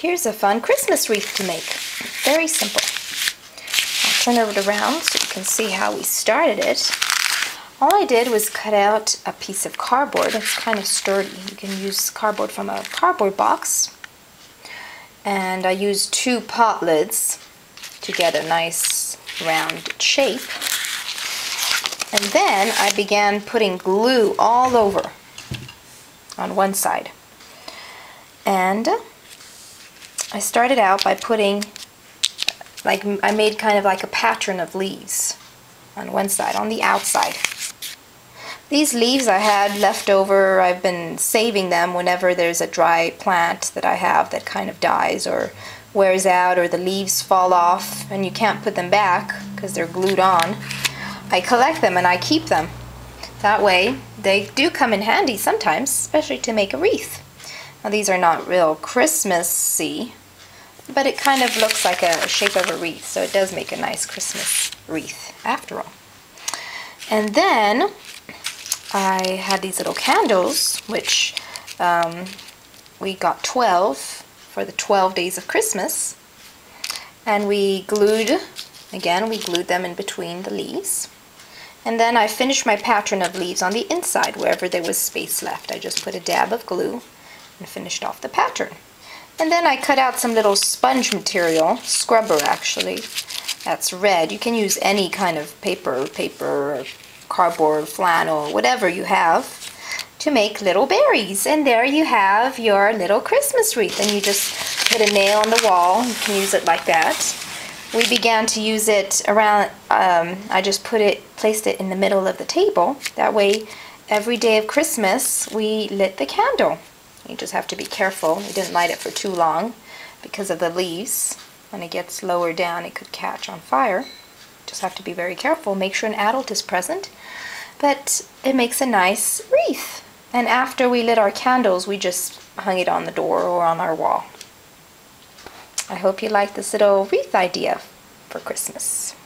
Here's a fun Christmas wreath to make. Very simple. I'll turn it around so you can see how we started it. All I did was cut out a piece of cardboard. It's kind of sturdy. You can use cardboard from a cardboard box. And I used 2 pot lids to get a nice round shape. And then I began putting glue all over on one side. And I started out by putting, I made kind of like a pattern of leaves on one side, on the outside. These leaves I had left over. I've been saving them whenever there's a dry plant that I have that kind of dies or wears out, or the leaves fall off and you can't put them back because they're glued on. I collect them and I keep them. That way they do come in handy sometimes, especially to make a wreath. Now these are not real Christmassy, but it kind of looks like a shape of a wreath, so it does make a nice Christmas wreath after all. And then I had these little candles, which we got 12 for the 12 days of Christmas. And we glued them in between the leaves. And then I finished my pattern of leaves on the inside, wherever there was space left. I just put a dab of glue and finished off the pattern. And then I cut out some little sponge material, scrubber actually, that's red. You can use any kind of paper, or cardboard, flannel, whatever you have, to make little berries. And there you have your little Christmas wreath. And you just put a nail on the wall. You can use it like that. We began to use it around, I just placed it in the middle of the table. That way, every day of Christmas, we lit the candle. You just have to be careful. You didn't light it for too long because of the leaves. When it gets lower down, it could catch on fire. Just have to be very careful. Make sure an adult is present. But it makes a nice wreath. And after we lit our candles, we just hung it on the door or on our wall. I hope you like this little wreath idea for Christmas.